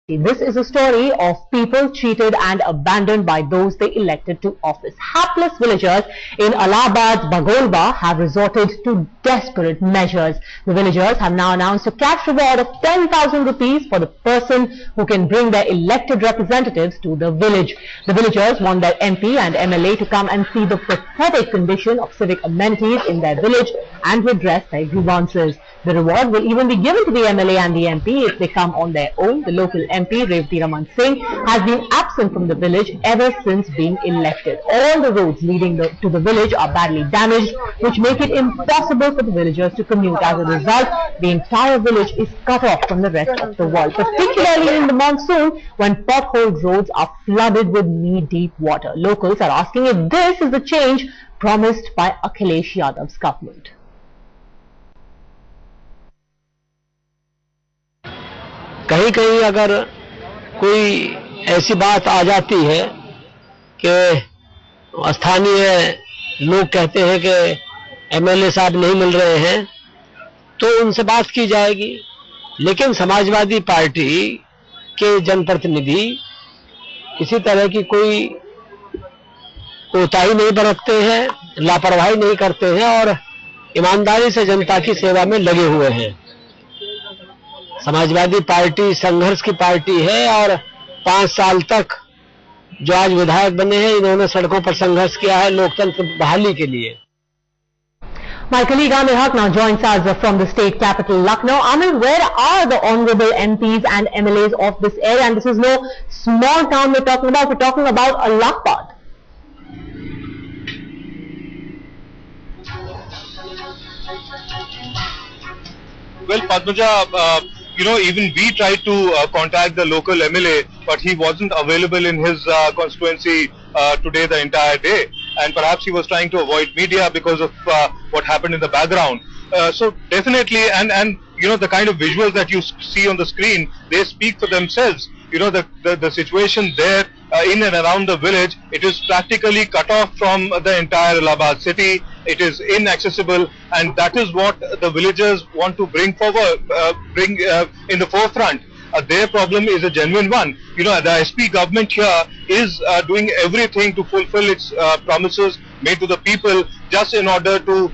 This is a story of people cheated and abandoned by those they elected to office. Hapless villagers in Allahabad's Bagolba have resorted to desperate measures. The villagers have now announced a cash reward of 10,000 rupees for the person who can bring their elected representatives to the village. The villagers want their MP and MLA to come and see the pathetic condition of civic amenities in their village and redress their grievances. The reward will even be given to the MLA and the MP if they come on their own. The local MP, Revati Raman Singh, has been absent from the village ever since being elected. All the roads leading to the village are badly damaged, which make it impossible for the villagers to commute. As a result, the entire village is cut off from the rest of the world, particularly in the monsoon when potholed roads are flooded with knee-deep water. Locals are asking if this is the change promised by Akhilesh Yadav's government. कहीं कहीं अगर कोई ऐसी बात आ जाती है कि स्थानीय लोग कहते हैं कि एमएलए साहब नहीं मिल रहे हैं, तो उनसे बात की जाएगी। लेकिन समाजवादी पार्टी के जनप्रतिनिधि किसी तरह की कोई कोताही नहीं बरतते हैं, लापरवाही नहीं करते हैं और ईमानदारी से जनता की सेवा में लगे हुए हैं। समाजवादी पार्टी संघर्ष की पार्टी है और 5 साल तक जो आज विधायक बने हैं, इन्होंने सड़कों पर संघर्ष किया है लोकतंत्र बहाली के लिए। My colleague Amir Haq now joins us from the state capital Lucknow. Amir, where are the honorable MPs and MLAs of this area? And this is no small town we're talking about. We're talking about Allahabad. Well, Padmaja, even we tried to contact the local MLA, but he wasn't available in his constituency today the entire day. And perhaps he was trying to avoid media because of what happened in the background. So definitely, and the kind of visuals that you see on the screen, they speak for themselves. The situation there in and around the village, it is practically cut off from the entire Allahabad city. It is inaccessible, and that is what the villagers want to bring forward, in the forefront. Their problem is a genuine one. The SP government here is doing everything to fulfill its promises made to the people, just in order to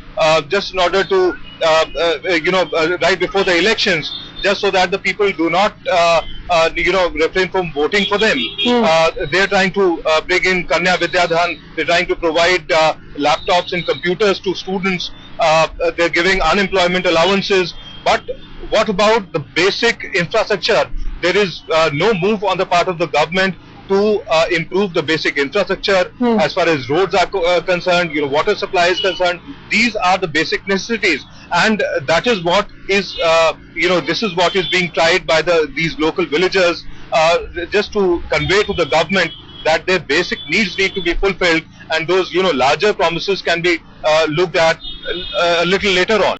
right before the elections, just so that the people do not refrain from voting for them. They are trying to bring in Kanya Vidyadhan. They are trying to provide laptops and computers to students. They are giving unemployment allowances. But what about the basic infrastructure? There is no move on the part of the government to improve the basic infrastructure as far as roads are concerned, water supply is concerned. These are the basic necessities, and that is what is, this is what is being tried by these local villagers, just to convey to the government that their basic needs need to be fulfilled, and those larger promises can be looked at a little later on.